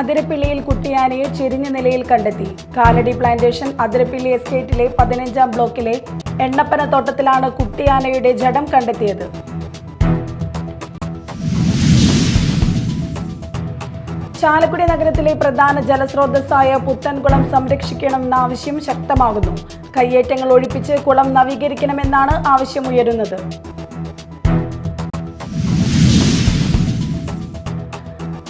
അതിരപ്പിള്ളിയിൽ കുട്ടിയാനയെ ചെരിഞ്ഞ നിലയിൽ കണ്ടെത്തി. കാലടി പ്ലാന്റേഷൻ അതിരപ്പിള്ളി എസ്റ്റേറ്റിലെ 15-ാം ബ്ലോക്കിലെ എണ്ണപ്പന തോട്ടത്തിലാണ് കുട്ടിയാനയുടെ ജഡം കണ്ടെത്തിയത്. ചാലക്കുടി നഗരത്തിലെ പ്രധാന ജലസ്രോതസ്സായ പുത്തൻകുളം സംരക്ഷിക്കണമെന്ന ആവശ്യം ശക്തമാകുന്നു. കയ്യേറ്റങ്ങൾ ഒഴിപ്പിച്ച് കുളം നവീകരിക്കണമെന്നാണ് ആവശ്യമുയരുന്നത്.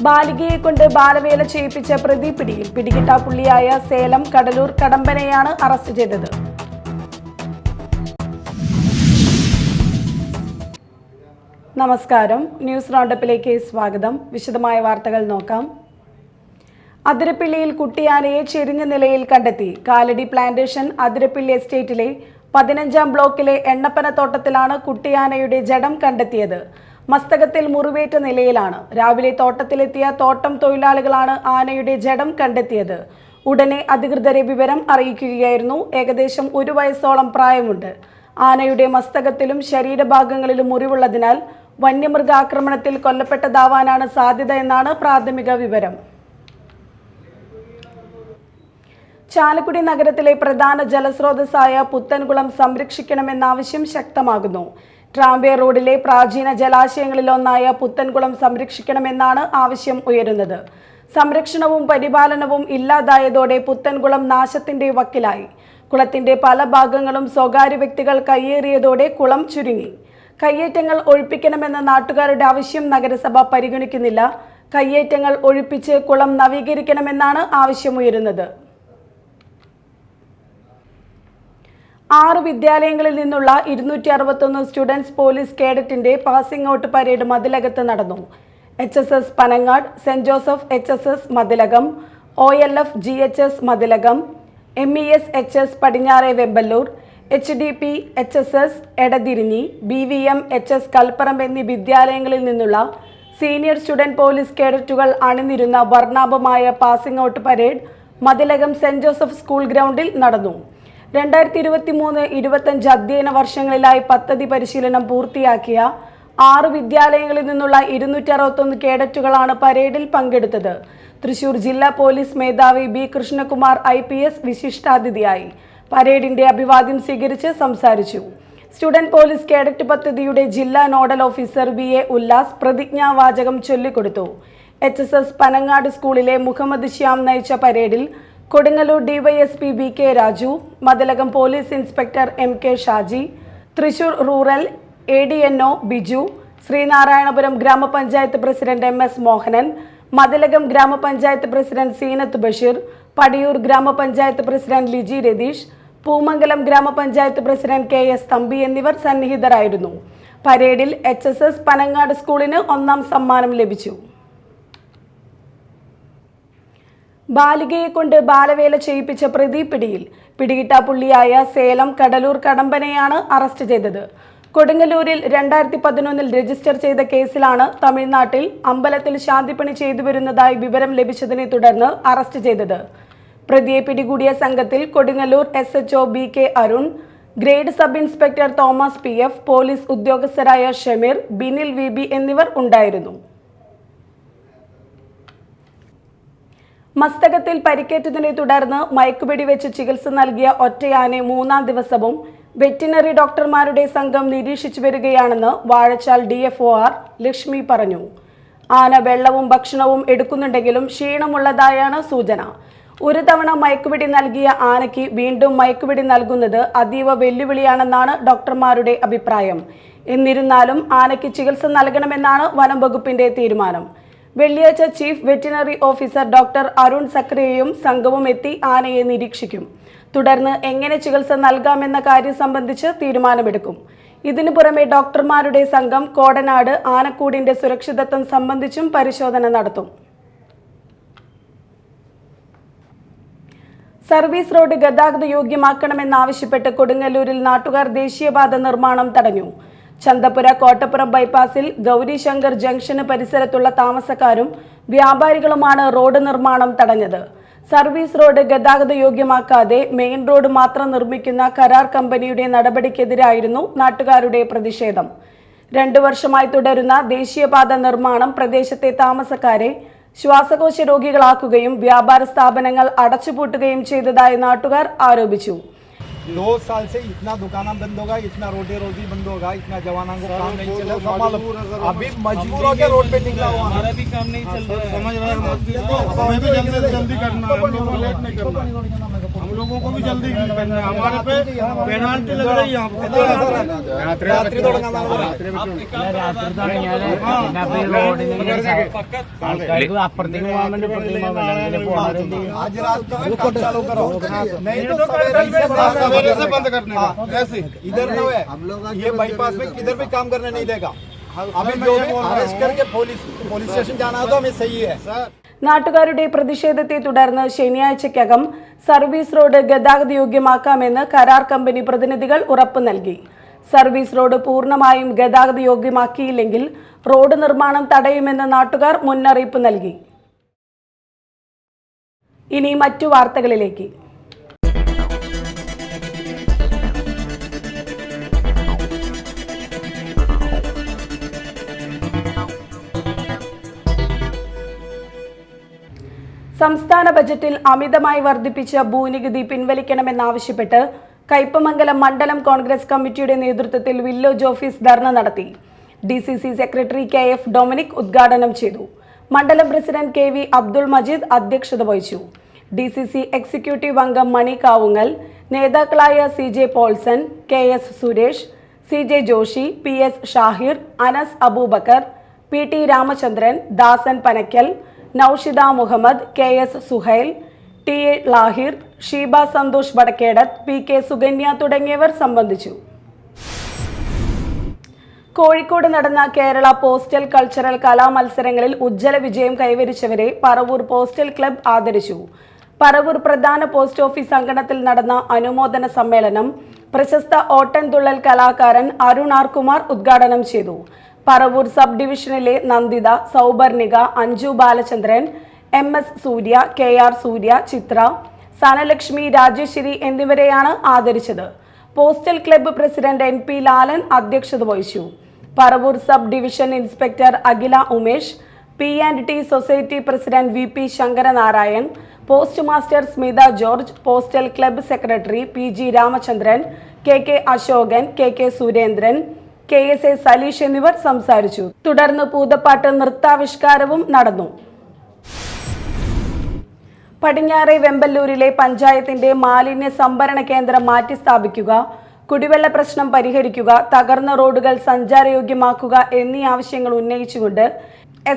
ബാലികയെ കൊണ്ട് ബാലവേല ചെയ്യിപ്പിച്ച പ്രതി പിടിയിൽ. പിടികിട്ടാപ്പുള്ളിയായ സേലം കടലൂർ കടമ്പനെയാണ് അറസ്റ്റ് ചെയ്തത്. നമസ്കാരം, ന്യൂസ് റൗണ്ടപ്പിലേക്ക് സ്വാഗതം. വിശദമായ വാർത്തകൾ നോക്കാം. അതിരപ്പിള്ളിയിൽ കുട്ടിയാനയെ ചെരിഞ്ഞ നിലയിൽ കണ്ടെത്തി. കാലടി പ്ലാന്റേഷൻ അതിരപ്പിള്ളി എസ്റ്റേറ്റിലെ 15-ാം ബ്ലോക്കിലെ എണ്ണപ്പന തോട്ടത്തിലാണ് കുട്ടിയാനയുടെ ജഡം കണ്ടെത്തിയത്. മസ്തകത്തിൽ മുറിവേറ്റ നിലയിലാണ്. രാവിലെ തോട്ടത്തിലെത്തിയ തോട്ടം തൊഴിലാളികളാണ് ആനയുടെ ജഡം കണ്ടെത്തിയത്. ഉടനെ അധികൃതരെ വിവരം അറിയിക്കുകയായിരുന്നു. ഏകദേശം 1 വയസ്സോളം പ്രായമുണ്ട്. ആനയുടെ മസ്തകത്തിലും ശരീരഭാഗങ്ങളിലും മുറിവുള്ളതിനാൽ വന്യമൃഗാക്രമണത്തിൽ കൊല്ലപ്പെട്ടതാവാനാണ് സാധ്യത എന്നാണ് പ്രാഥമിക വിവരം. ചാലക്കുടി നഗരത്തിലെ പ്രധാന ജലസ്രോതസ്സായ പുത്തൻകുളം സംരക്ഷിക്കണമെന്ന ആവശ്യം ശക്തമാകുന്നു. ട്രാംബേ റോഡിലെ പ്രാചീന ജലാശയങ്ങളിലൊന്നായ പുത്തൻകുളം സംരക്ഷിക്കണമെന്നാണ് ആവശ്യം ഉയരുന്നത്. സംരക്ഷണവും പരിപാലനവും ഇല്ലാതായതോടെ പുത്തൻകുളം നാശത്തിന്റെ വക്കിലായി. കുളത്തിന്റെ പല ഭാഗങ്ങളും സ്വകാര്യ വ്യക്തികൾ കയ്യേറിയതോടെ കുളം ചുരുങ്ങി. കയ്യേറ്റങ്ങൾ ഒഴിപ്പിക്കണമെന്ന നാട്ടുകാരുടെ ആവശ്യം നഗരസഭ പരിഗണിക്കുന്നില്ല. കയ്യേറ്റങ്ങൾ ഒഴിപ്പിച്ച് കുളം നവീകരിക്കണമെന്നാണ് ആവശ്യമുയരുന്നത്. 6 വിദ്യാലയങ്ങളിൽ നിന്നുള്ള 261 സ്റ്റുഡൻസ് പോലീസ് കേഡറ്റിന്റെ പാസിംഗ് ഔട്ട് പരേഡ് മതിലകത്ത് നടന്നു. HSS Panangad, saint Joseph HSS Mathilakam, OLF GHS Mathilakam, MES HS പടിഞ്ഞാറെ Vempallur, HDP HSS Edathirinji, BVM HS കൽപ്പറം എന്നീ വിദ്യാലയങ്ങളിൽ നിന്നുള്ള സീനിയർ സ്റ്റുഡന്റ് പോലീസ് കേഡറ്റുകൾ അണിനിരുന്ന വർണ്ണാഭമായ passing out parade Mathilakam saint Joseph school ഗ്രൗണ്ടിൽ നടന്നു. 2023-25 അധ്യയന വർഷങ്ങളിലായി പദ്ധതി പരിശീലനം പൂർത്തിയാക്കിയ 6 വിദ്യാലയങ്ങളിൽ നിന്നുള്ള 261 കേഡറ്റുകളാണ് പരേഡിൽ പങ്കെടുത്തത്. തൃശൂർ ജില്ലാ പോലീസ് മേധാവി B കൃഷ്ണകുമാർ IPS വിശിഷ്ടാതിഥിയായി പരേഡിന്റെ അഭിവാദ്യം സ്വീകരിച്ച് സംസാരിച്ചു. സ്റ്റുഡന്റ് പോലീസ് കേഡറ്റ് പദ്ധതിയുടെ ജില്ലാ നോഡൽ ഓഫീസർ VA ഉല്ലാസ് പ്രതിജ്ഞാവാചകം ചൊല്ലിക്കൊടുത്തു. HSS പനങ്ങാട് സ്കൂളിലെ മുഹമ്മദ് ശ്യാം നയിച്ച പരേഡിൽ Kodungallur DYSP BK Raju, Mathilakam police inspector MK Shaji, Thrissur rural ADNO Biju, Sreenarayanapuram ഗ്രാമപഞ്ചായത്ത് പ്രസിഡന്റ് MS മോഹനൻ, മതിലകം ഗ്രാമപഞ്ചായത്ത് പ്രസിഡന്റ് സീനത്ത് ബഷീർ, പടിയൂർ ഗ്രാമപഞ്ചായത്ത് പ്രസിഡന്റ് ലിജി രതീഷ്, പൂമംഗലം ഗ്രാമപഞ്ചായത്ത് പ്രസിഡന്റ് KS തമ്പി എന്നിവർ സന്നിഹിതരായിരുന്നു. പരേഡിൽ HSS പനങ്ങാട് സ്കൂളിന് 1ാം സമ്മാനം ലഭിച്ചു. ബാലികയെ കൊണ്ട് ബാലവേല ചെയ്യിപ്പിച്ച പ്രതി പിടിയിൽ. പിടികിട്ടാപ്പുള്ളിയായ സേലം കടലൂർ കടമ്പനെയാണ് അറസ്റ്റ് ചെയ്തത്. കൊടുങ്ങല്ലൂരിൽ 2011 രജിസ്റ്റർ ചെയ്ത കേസിലാണ് തമിഴ്നാട്ടിൽ അമ്പലത്തിൽ ശാന്തിപ്പണി ചെയ്തു വരുന്നതായി വിവരം ലഭിച്ചതിനെ തുടർന്ന് അറസ്റ്റ് ചെയ്തത്. പ്രതിയെ പിടികൂടിയ സംഘത്തിൽ Kodungallur SHO BK Arun, grade sub inspector Thomas PF, police ഉദ്യോഗസ്ഥരായ ഷമീർ, ബിനിൽ VB എന്നിവർ ഉണ്ടായിരുന്നു. മസ്തകത്തിൽ പരിക്കേറ്റതിനെ തുടർന്ന് മയക്കുപിടി വെച്ച് ചികിത്സ നൽകിയ ഒറ്റയാനെ 3ാം ദിവസവും വെറ്റിനറി ഡോക്ടർമാരുടെ സംഘം നിരീക്ഷിച്ചു വരികയാണെന്ന് വാഴച്ചാൽ DFOR ലക്ഷ്മി പറഞ്ഞു. ആന വെള്ളവും ഭക്ഷണവും എടുക്കുന്നുണ്ടെങ്കിലും ക്ഷീണമുള്ളതായാണ് സൂചന. 1 തവണ മയക്കുപിടി നൽകിയ ആനയ്ക്ക് വീണ്ടും മയക്കുപിടി നൽകുന്നത് അതീവ വെല്ലുവിളിയാണെന്നാണ് ഡോക്ടർമാരുടെ അഭിപ്രായം. എന്നിരുന്നാലും ആനയ്ക്ക് ചികിത്സ നൽകണമെന്നാണ് വനം വകുപ്പിന്റെ തീരുമാനം. വെള്ളിയാഴ്ച chief veterinary officer doctor Arun സക്രിയയും സംഘവും എത്തി ആനയെ നിരീക്ഷിക്കും. തുടർന്ന് എങ്ങനെ ചികിത്സ നൽകാമെന്ന കാര്യം സംബന്ധിച്ച് തീരുമാനമെടുക്കും. ഇതിനു പുറമെ ഡോക്ടർമാരുടെ സംഘം കോടനാട് ആനക്കൂടിന്റെ സുരക്ഷിതത്വം സംബന്ധിച്ചും പരിശോധന നടത്തും. സർവീസ് റോഡ് ഗതാഗത യോഗ്യമാക്കണമെന്നാവശ്യപ്പെട്ട് കൊടുങ്ങല്ലൂരിൽ നാട്ടുകാർ ദേശീയപാത നിർമ്മാണം തടഞ്ഞു. ചന്തപുര കോട്ടപ്പുറം ബൈപ്പാസിൽ ഗൗരിശങ്കർ ജംഗ്ഷന് പരിസരത്തുള്ള താമസക്കാരും വ്യാപാരികളുമാണ് റോഡ് നിർമ്മാണം തടഞ്ഞത്. സർവീസ് റോഡ് ഗതാഗത യോഗ്യമാക്കാതെ മെയിൻ റോഡ് മാത്രം നിർമ്മിക്കുന്ന കരാർ കമ്പനിയുടെ നടപടിക്കെതിരായിരുന്നു നാട്ടുകാരുടെ പ്രതിഷേധം. 2 വർഷമായി തുടരുന്ന ദേശീയപാത നിർമ്മാണം പ്രദേശത്തെ താമസക്കാരെ ശ്വാസകോശ രോഗികളാക്കുകയും വ്യാപാര സ്ഥാപനങ്ങൾ അടച്ചുപൂട്ടുകയും ചെയ്തതായി നാട്ടുകാർ ആരോപിച്ചു. 2 साल से इतना दुकाना बंद होगा, इतना रोटी रोजी बंद होगा, इतना जवानों को काम नहीं चल रहा, अभी मजबूर होकर रोड पे निकला हुआ, हमारा भी काम नहीं चल रहा है, समझ रहे हैं, हमें भी जल्दी से जल्दी करना है, हम लोगों को लेट नहीं करना, हम लोगों को भी जल्दी करना है, हमारे पे पेनाल्टी लग रही है, रात्रि अപ്പുറത്തേക്ക് പോകാൻ വേണ്ടി आज रात को चालू करो, नहीं तो से बंद करने का, ऐसे इधर न है, ये बाईपास में किधर भी काम करने नहीं देगा, अभी जो भी अरेस्ट करके पुलिस स्टेशन जाना तो हमें सही है सर. നാട്ടുകാരുടെ പ്രതിഷേധത്തെ തുടർന്ന് ശനിയാഴ്ചയ്ക്കകം സർവീസ് റോഡ് ഗതാഗത യോഗ്യമാക്കാമെന്ന് കരാർ കമ്പനി പ്രതിനിധികൾ ഉറപ്പു നൽകി. സർവീസ് റോഡ് പൂർണ്ണമായും ഗതാഗത യോഗ്യമാക്കിയില്ലെങ്കിൽ റോഡ് നിർമ്മാണം തടയുമെന്ന് നാട്ടുകാർ മുന്നറിയിപ്പ് നൽകി. ഇനി മറ്റു വാർത്തകളിലേക്ക്. സംസ്ഥാന ബജറ്റിൽ അമിതമായി വർദ്ധിപ്പിച്ച ഭൂനികുതി പിൻവലിക്കണമെന്നാവശ്യപ്പെട്ട് കയ്പമംഗലം മണ്ഡലം കോൺഗ്രസ് കമ്മിറ്റിയുടെ നേതൃത്വത്തിൽ വില്ലേജ് ഓഫീസ് ധർണ നടത്തി. DCC സെക്രട്ടറി KF ഡൊമിനിക് ഉദ്ഘാടനം ചെയ്തു. മണ്ഡലം പ്രസിഡന്റ് KV അബ്ദുൾ മജീദ് അധ്യക്ഷത വഹിച്ചു. DCC എക്സിക്യൂട്ടീവ് അംഗം മണി കാവുങ്ങൽ, നേതാക്കളായ CJ Paulson, KS Suresh, CJ Joshi, PS Shahir, Anas Abubakar, PT Ramachandran, ദാസൻ Panakkal, Noushida Muhammad, KS Suhail, TA Lahir, Sheeba Santhosh Vadakkedath, PK Sukanya തുടങ്ങിയവർ സംബന്ധിച്ചു. കോഴിക്കോട് നടന്ന കേരള പോസ്റ്റൽ കൾച്ചറൽ കലാമത്സരങ്ങളിൽ ഉജ്ജ്വല വിജയം കൈവരിച്ചവരെ പറവൂർ പോസ്റ്റൽ ക്ലബ് ആദരിച്ചു. പറവൂർ പ്രധാന പോസ്റ്റ് ഓഫീസ് അങ്കണത്തിൽ നടന്ന അനുമോദന സമ്മേളനം പ്രശസ്ത ഓട്ടൻതുള്ളൽ കലാകാരൻ അരുൺ ആർ കുമാർ ഉദ്ഘാടനം ചെയ്തു. പറവൂർ സബ് ഡിവിഷനിലെ നന്ദിത, സൗബർണിക, അഞ്ജു ബാലചന്ദ്രൻ, MS സൂര്യ, KR സൂര്യ, ചിത്ര, സനലക്ഷ്മി, രാജേശ്വരി എന്നിവരെയാണ് ആദരിച്ചത്. Postal club president NP Lalan അധ്യക്ഷത വഹിച്ചു. Paravur sub division inspector Akhila Umesh, P&T society president VP Sankaranarayan, post master Smitha George, postal club secretary PG Ramachandran, KK Ashokan, KK Surendran, KSA Saleesh എന്നിവർ സംസാരിച്ചു. തുടർന്ന് പൂതപ്പാട്ട് നൃത്താവിഷ്കാരവും നടന്നു. പടിഞ്ഞാറെ വെമ്പല്ലൂരിലെ പഞ്ചായത്തിന്റെ മാലിന്യ സംഭരണ കേന്ദ്രം മാറ്റിസ്ഥാപിക്കുക, കുടിവെള്ള പ്രശ്നം പരിഹരിക്കുക, തകർന്ന റോഡുകൾ സഞ്ചാരയോഗ്യമാക്കുക എന്നീ ആവശ്യങ്ങൾ ഉന്നയിച്ചുകൊണ്ട്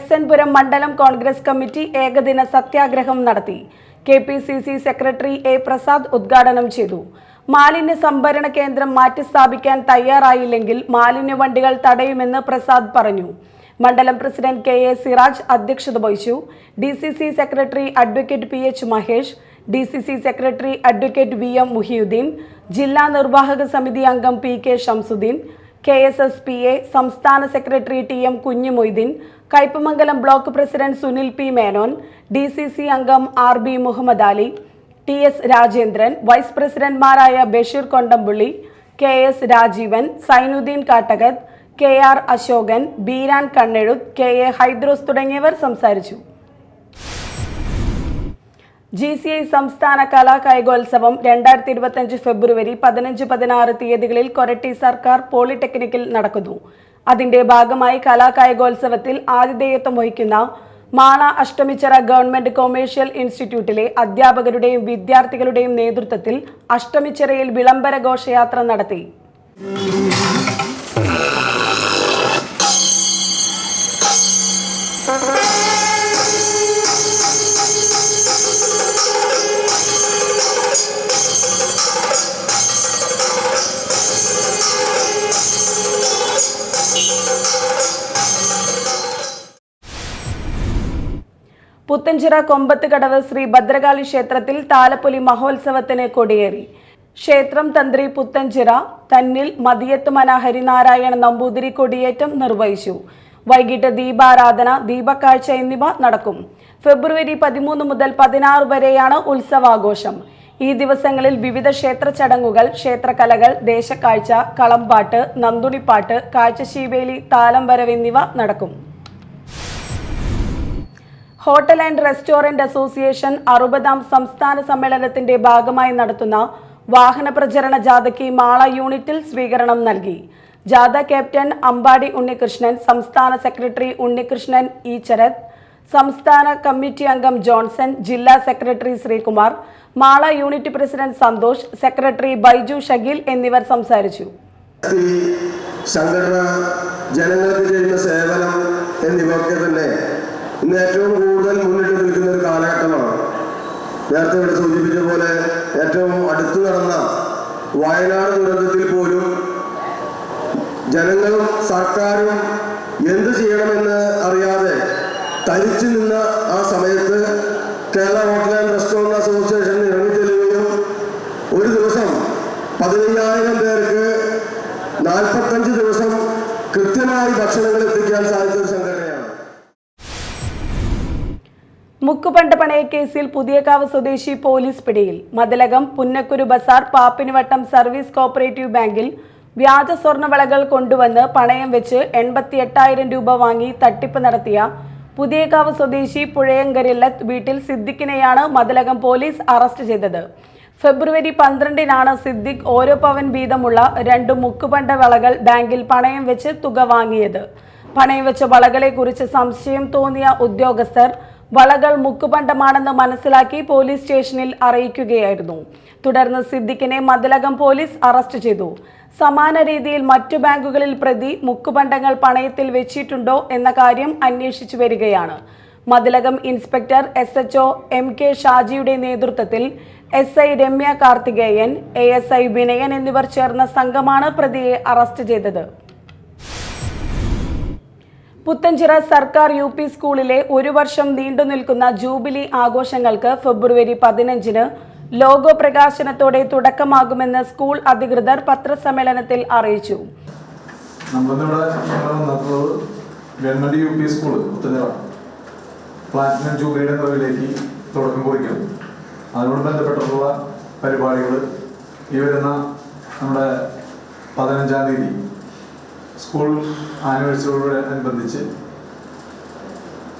SN പുരം മണ്ഡലം കോൺഗ്രസ് കമ്മിറ്റി ഏകദിന സത്യാഗ്രഹം നടത്തി. KPCC സെക്രട്ടറി A പ്രസാദ് ഉദ്ഘാടനം ചെയ്തു. മാലിന്യ സംഭരണ കേന്ദ്രം മാറ്റിസ്ഥാപിക്കാൻ തയ്യാറായില്ലെങ്കിൽ മാലിന്യ വണ്ടികൾ തടയുമെന്ന് പ്രസാദ് പറഞ്ഞു. മണ്ഡലം പ്രസിഡന്റ് KA സിറാജ് അധ്യക്ഷത വഹിച്ചു. DCC secretary advocate PH Mahesh, DCC secretary advocate VM Muhiyuddin, ജില്ലാ നിർവാഹക സമിതി അംഗം PK ഷംസുദ്ദീൻ, KSSPA സംസ്ഥാന secretary TM Kunjumoideen, Kaipamangalam block president Sunil P Menon, DCC അംഗം RB Muhammad Ali, TS Rajendran, vice പ്രസിഡന്റ്മാരായ Basheer Kondampully, KS Rajeevan, Sainuddin Kattakath, KR Ashokan, Beeran Kannezhuth, KA Hydros തുടങ്ങിയവർ സംസാരിച്ചു. GCI സംസ്ഥാന കലാകായികോത്സവം 2025 ഫെബ്രുവരി 15-16 തീയതികളിൽ കൊരട്ടി സർക്കാർ പോളിടെക്നിക്കിൽ നടക്കുന്നു. അതിന്റെ ഭാഗമായി കലാകായികോത്സവത്തിൽ ആതിഥേയത്വം വഹിക്കുന്ന മാള അഷ്ടമിച്ചിറ ഗവൺമെന്റ് കൊമേഴ്ഷ്യൽ ഇൻസ്റ്റിറ്റ്യൂട്ടിലെ അധ്യാപകരുടെയും വിദ്യാർത്ഥികളുടെയും നേതൃത്വത്തിൽ അഷ്ടമിച്ചിറയിൽ വിളംബര ഘോഷയാത്ര നടത്തി. പുത്തഞ്ചിറ കൊമ്പത്തുകടവ് ശ്രീ ഭദ്രകാളി ക്ഷേത്രത്തിൽ താലപ്പൊലി മഹോത്സവത്തിന് കൊടിയേറി. ക്ഷേത്രം തന്ത്രി പുത്തഞ്ചിറ തന്നിൽ മതിയത്തുമന ഹരിനാരായണ നമ്പൂതിരി കൊടിയേറ്റം നിർവഹിച്ചു. വൈകിട്ട് ദീപാരാധന, ദീപക്കാഴ്ച എന്നിവ നടക്കും. ഫെബ്രുവരി 13 മുതൽ 16 വരെയാണ് ഉത്സവാഘോഷം. ഈ ദിവസങ്ങളിൽ വിവിധ ക്ഷേത്ര ചടങ്ങുകൾ, ക്ഷേത്രകലകൾ, ദേശക്കാഴ്ച, കളംപാട്ട്, നന്ദുണിപ്പാട്ട്, കാഴ്ചശീവേലി, താലം വരവ് എന്നിവ നടക്കും. ഹോട്ടൽ ആൻഡ് റെസ്റ്റോറന്റ് അസോസിയേഷൻ 60ാം സംസ്ഥാന സമ്മേളനത്തിന്റെ ഭാഗമായി നടത്തുന്ന വാഹന പ്രചരണ ജാഥയ്ക്ക് മാള യൂണിറ്റിൽ സ്വീകരണം നൽകി. ജാഥ ക്യാപ്റ്റൻ അമ്പാടി ഉണ്ണികൃഷ്ണൻ, സംസ്ഥാന സെക്രട്ടറി ഉണ്ണികൃഷ്ണൻ ഈച്ചരത്ത്, സംസ്ഥാന കമ്മിറ്റി അംഗം ജോൺസൺ, ജില്ലാ secretary Sreekumar, Mala unit president Santhosh, secretary Baiju Shageel എന്നിവർ സംസാരിച്ചു. സംഘടന, ജനങ്ങൾക്ക് ചെയ്യുന്ന സേവനം എന്നിവയൊക്കെ തന്നെ ഇന്ന് ഏറ്റവും കൂടുതൽ മുന്നിട്ട് നിൽക്കുന്ന ഒരു കാലഘട്ടമാണ്. നേരത്തെ ഇവിടെ സൂചിപ്പിച്ച പോലെ ഏറ്റവും അടുത്തു നടന്ന വയനാട് ദുരന്തത്തിൽ പോലും ജനങ്ങളും സർക്കാരും എന്ത് ചെയ്യണമെന്ന് അറിയാതെ തരിച്ചു നിന്ന ആ സമയത്ത് Kerala hotel and restaurant association ഇറങ്ങിച്ചെല്ലുകയും ഒരു ദിവസം 15,000 പേർക്ക് 45 ദിവസം കൃത്യമായി ഭക്ഷണങ്ങൾ എത്തിക്കാൻ സാധിച്ച ഒരു സംഘടനയാണ്. മുക്കുപണ്ട പണയക്കേസിൽ പുതിയകാവ് സ്വദേശി പോലീസ് പിടിയിൽ. മതിലകം പുന്നക്കുരു ബസാർ പാപ്പിനിവട്ടം സർവീസ് കോഓപ്പറേറ്റീവ് ബാങ്കിൽ വ്യാജ സ്വർണ്ണവളകൾ കൊണ്ടുവന്ന് പണയം വെച്ച് 88,000 രൂപ വാങ്ങി തട്ടിപ്പ് നടത്തിയ പുതിയകാവ് സ്വദേശി പുഴയങ്കരില്ലത്ത് വീട്ടിൽ സിദ്ദിഖിനെയാണ് മതിലകം പോലീസ് അറസ്റ്റ് ചെയ്തത്. ഫെബ്രുവരി 12-നാണ് സിദ്ദിഖ് ഓരോ പവൻ വീതമുള്ള 2 മുക്കുപണ്ട വളകൾ ബാങ്കിൽ പണയം വെച്ച് തുക വാങ്ങിയത്. പണയം വെച്ച വളകളെക്കുറിച്ച് സംശയം തോന്നിയ ഉദ്യോഗസ്ഥർ വളകൾ മുക്കുപണ്ടമാണെന്ന് മനസ്സിലാക്കി പോലീസ് സ്റ്റേഷനിൽ അറിയിക്കുകയായിരുന്നു. തുടർന്ന് സിദ്ദിഖിനെ മതിലകം പോലീസ് അറസ്റ്റ് ചെയ്തു. സമാന രീതിയിൽ മറ്റു ബാങ്കുകളിൽ പ്രതി മുക്കുപണ്ടങ്ങൾ പണയത്തിൽ വെച്ചിട്ടുണ്ടോ എന്ന കാര്യം അന്വേഷിച്ചു വരികയാണ്. മതിലകം ഇൻസ്പെക്ടർ SHO MK ഷാജിയുടെ നേതൃത്വത്തിൽ SI രമ്യ കാർത്തികേയൻ, ASI വിനയൻ എന്നിവർ ചേർന്ന സംഘമാണ് പ്രതിയെ അറസ്റ്റ് ചെയ്തത്. പുത്തഞ്ചിറ സർക്കാർ UP സ്കൂളിലെ 1 വർഷം നീണ്ടു നിൽക്കുന്ന ജൂബിലി ആഘോഷങ്ങൾക്ക് ഫെബ്രുവരി 15-ന് ലോഗോ പ്രകാശനത്തോടെ തുടക്കമാകുമെന്ന് സ്കൂൾ അധികൃതർ പത്രസമ്മേളനത്തിൽ അറിയിച്ചു. Government UP school Puthenchira platinum ജൂബിലിയുടെ നിറവിലേക്ക് തുടക്കം കുറിക്കുന്നു. അതിനോട് ബന്ധപ്പെട്ടുള്ള പരിപാടികൾ ഈ വരുന്ന നമ്മുടെ 15-ാം തീയതി സ്കൂൾ ആനിവേഴ്സറിയോടനുബന്ധിച്ച്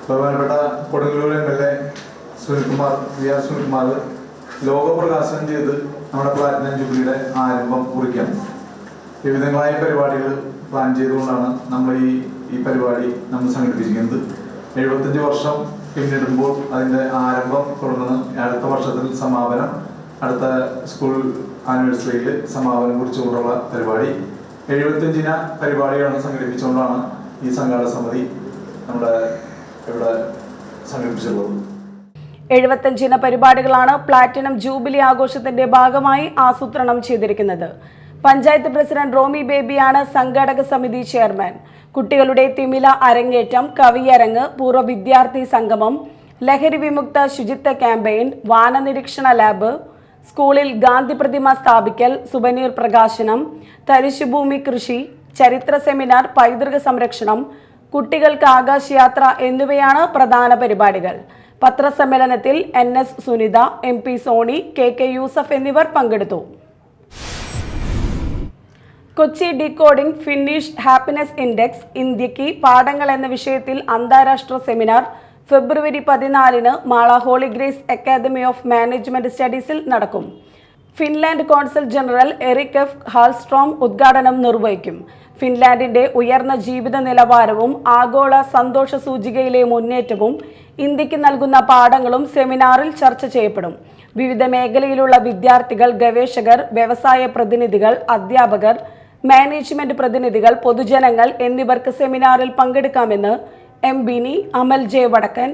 ബഹുമാനപ്പെട്ട കൊടുങ്ങല്ലൂർ MLA സുനിൽകുമാർ ലോഗോ പ്രകാശനം ചെയ്ത് നമ്മുടെ പ്ലാറ്റിനം ജൂബിലിയുടെ ആരംഭം കുറിക്കാം. വിവിധങ്ങളായ പരിപാടികൾ പ്ലാൻ ചെയ്തുകൊണ്ടാണ് നമ്മൾ ഈ പരിപാടി നമ്മൾ സംഘടിപ്പിച്ചിരിക്കുന്നത്. 75 വർഷം പിന്നിടുമ്പോൾ അതിൻ്റെ ആരംഭം തുടർന്ന് അടുത്ത വർഷത്തിൽ സമാപനം, അടുത്ത സ്കൂൾ ആനിവേഴ്സറിയിൽ സമാപനം കുറിച്ചുകൊണ്ടുള്ള പരിപാടി 75 പരിപാടികളാണ് സംഘടിപ്പിച്ചുകൊണ്ടാണ് ഈ സംഘാടക സമിതി നമ്മുടെ ഇവിടെ സംഘടിപ്പിച്ചിട്ടുള്ളത്. 75 പരിപാടികളാണ് പ്ലാറ്റിനം ജൂബിലി ആഘോഷത്തിന്റെ ഭാഗമായി ആസൂത്രണം ചെയ്തിരിക്കുന്നത്. പഞ്ചായത്ത് പ്രസിഡന്റ് റോമി ബേബിയാണ് സംഘാടക സമിതി ചെയർമാൻ. കുട്ടികളുടെ തിമില അരങ്ങേറ്റം, കവിയരങ്ങ്, പൂർവ്വ വിദ്യാർത്ഥി സംഗമം, ലഹരി വിമുക്ത ശുചിത്വ ക്യാമ്പയിൻ, വാനനിരീക്ഷണ ലാബ്, സ്കൂളിൽ ഗാന്ധി പ്രതിമ സ്ഥാപിക്കൽ, സുവനീർ പ്രകാശനം, തരിശുഭൂമി കൃഷി, ചരിത്ര സെമിനാർ, പൈതൃക സംരക്ഷണം, കുട്ടികൾക്ക് ആകാശയാത്ര എന്നിവയാണ് പ്രധാന പരിപാടികൾ. പത്രസമ്മേളനത്തിൽ NS Sunitha, MP Soni, KK Yusuf എന്നിവർ പങ്കെടുത്തു. Kochi decoding Finnish happiness index ഇന്ത്യക്ക് പാഠങ്ങൾ എന്ന വിഷയത്തിൽ അന്താരാഷ്ട്ര സെമിനാർ ഫെബ്രുവരി 14-ന് Mala holy grace academy of management സ്റ്റഡീസിൽ നടക്കും. Finland consul general Eric F. Hallstrom ഉദ്ഘാടനം നിർവഹിക്കും. ഫിൻലാൻഡിന്റെ ഉയർന്ന ജീവിത നിലവാരവും ആഗോള സന്തോഷ സൂചികയിലെ മുന്നേറ്റവും ഇന്ത്യക്ക് നൽകുന്ന പാഠങ്ങളും സെമിനാറിൽ ചർച്ച ചെയ്യപ്പെടും. വിവിധ മേഖലയിലുള്ള വിദ്യാർത്ഥികൾ, ഗവേഷകർ, വ്യവസായ പ്രതിനിധികൾ, അധ്യാപകർ, മാനേജ്മെന്റ് പ്രതിനിധികൾ, പൊതുജനങ്ങൾ എന്നിവർക്ക് സെമിനാറിൽ പങ്കെടുക്കാമെന്ന് M. ബിനി, അമൽ J. വടക്കൻ,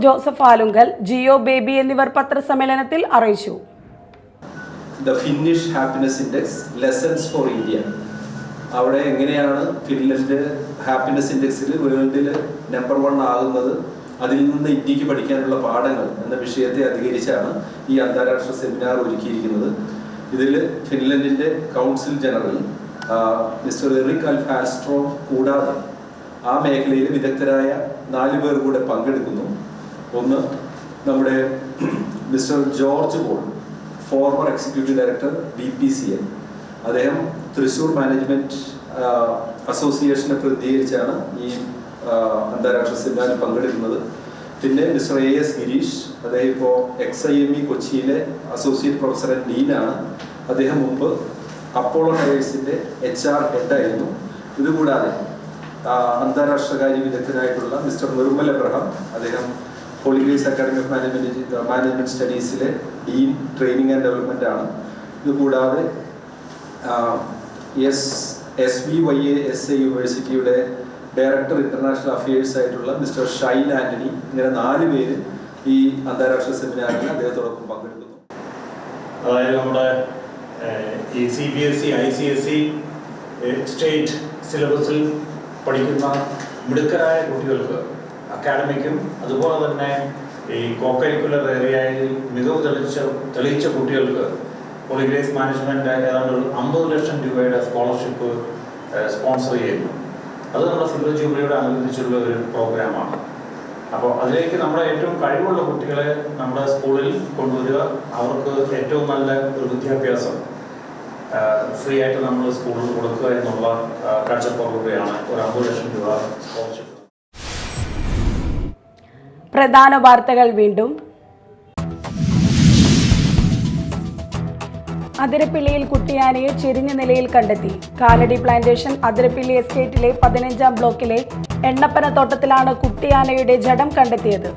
ജോസഫ് ആലുങ്കൽ, ജിയോ ബേബി എന്നിവർ പത്രസമ്മേളനത്തിൽ അറിയിച്ചു. The Finnish Happiness Index Lessons for India. അവിടെ എങ്ങനെയാണ് ഫിൻലൻഡ് ഹാപ്പിനെസ് ഇൻഡെക്സിൽ വേൾഡിൽ നമ്പർ 1 ആകുന്നത്, അതിൽ നിന്ന് ഇന്ത്യക്ക് പഠിക്കാനുള്ള പാഠങ്ങൾ എന്ന വിഷയത്തെ അധികരിച്ചാണ് ഈ അന്താരാഷ്ട്ര സെമിനാർ ഒരുക്കിയിരിക്കുന്നത്. ഇതിൽ ഫിൻലൻഡിൻ്റെ council general mister Eric F. Hallstrom കൂടാതെ ആ മേഖലയിൽ വിദഗ്ധരായ 4 പേർ കൂടെ പങ്കെടുക്കുന്നു. ഒന്ന് നമ്മുടെ mister George Paul, former executive director BPCL. അദ്ദേഹം തൃശ്ശൂർ മാനേജ്മെന്റ് അസോസിയേഷനെ പ്രതിനിധീകരിച്ചാണ് ഈ അന്താരാഷ്ട്ര സെമിനാറിൽ പങ്കെടുക്കുന്നത്. പിന്നെ മിസ്റ്റർ AS ഗിരീഷ്, അദ്ദേഹം ഇപ്പോൾ XIME കൊച്ചിയിലെ അസോസിയേറ്റ് പ്രൊഫസർ ആൻഡ് ഡീനാണ്. അദ്ദേഹം മുമ്പ് അപ്പോളോ ടയേഴ്സിൻ്റെ HR ഹെഡായിരുന്നു. ഇതുകൂടാതെ അന്താരാഷ്ട്രകാര്യ വിദഗ്ധനായിട്ടുള്ള മിസ്റ്റർ നിർമ്മൽ എബ്രഹാം, അദ്ദേഹം holy grace academy of management സ്റ്റഡീസിലെ ഡീൻ ട്രെയിനിങ് ആൻഡ് ഡെവലപ്മെൻ്റ് ആണ്. ഇതുകൂടാതെ SVYASA യൂണിവേഴ്സിറ്റിയുടെ ഡയറക്ടർ ഇന്റർനാഷണൽ അഫയേഴ്സ് ആയിട്ടുള്ള മിസ്റ്റർ ഷൈൻ ആന്റണി, ഇങ്ങനെ 4 പേര് ഈ അന്താരാഷ്ട്ര സെമിനാറിൽ അദ്ദേഹത്തോടൊപ്പം പങ്കെടുക്കുന്നു. അതായത് നമ്മുടെ ഈ CBSE ICSE സ്റ്റേറ്റ് സിലബസിൽ പഠിക്കുന്ന മിടുക്കരായ കുട്ടികൾക്ക് അക്കാഡമിക്കും അതുപോലെ തന്നെ ഈ കോകരിക്കുലർ ഏരിയയിൽ മികവ് തെളിയിച്ച കുട്ടികൾക്ക് ഹോളി ഗ്രേസ് മാനേജ്മെൻറ്റ് ഏതാണ്ട് 50 ലക്ഷം രൂപയുടെ സ്കോളർഷിപ്പ് സ്പോൺസർ ചെയ്യുന്നു. അത് നമ്മുടെ സിൽവർ ജൂബിലിയോട് അനുബന്ധിച്ചുള്ള ഒരു പ്രോഗ്രാമാണ്. അപ്പോൾ അതിലേക്ക് നമ്മുടെ ഏറ്റവും കഴിവുള്ള കുട്ടികളെ നമ്മുടെ സ്കൂളിൽ കൊണ്ടുവരിക, അവർക്ക് ഏറ്റവും നല്ല ഒരു വിദ്യാഭ്യാസം ഫ്രീ ആയിട്ട് നമ്മൾ സ്കൂളിൽ കൊടുക്കുക എന്നുള്ള കാഴ്ചപ്പാടിലൂടെയാണ് ഒരു 50 ലക്ഷം രൂപ സ്കോളർഷിപ്പ്. പ്രധാന വാർത്തകൾ വീണ്ടും. അതിരപ്പിള്ളിയിൽ കുട്ടിയാനയെ ചെരിഞ്ഞ നിലയിൽ കണ്ടെത്തി. കാലടി പ്ലാന്റേഷൻ അതിരപ്പിള്ളി എസ്റ്റേറ്റിലെ 15-ാം ബ്ലോക്കിലെ എണ്ണപ്പന തോട്ടത്തിലാണ് കുട്ടിയാനയുടെ ജഡം കണ്ടെത്തിയത്.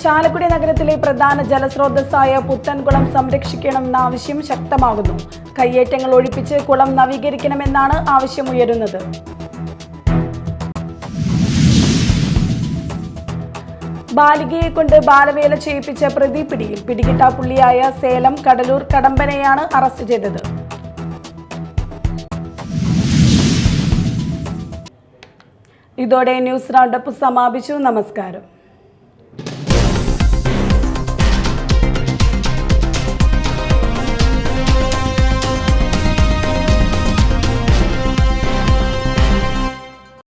ചാലക്കുടി നഗരത്തിലെ പ്രധാന ജലസ്രോതസ്സായ പുത്തൻകുളം സംരക്ഷിക്കണമെന്ന ആവശ്യം ശക്തമാകുന്നു. കയ്യേറ്റങ്ങൾ ഒഴിപ്പിച്ച് കുളം നവീകരിക്കണമെന്നാണ് ആവശ്യമുയരുന്നത്. ബാലികയെ കൊണ്ട് ബാലവേല ചെയ്യിപ്പിച്ച പ്രതി പിടിയിൽ. പിടികിട്ടാപ്പുള്ളിയായ സേലം കടലൂർ കടമ്പനെയാണ് അറസ്റ്റ് ചെയ്തത്. ഇതോടെ ന്യൂസ് റൗണ്ടപ്പ് സമാപിച്ചു. നമസ്കാരം.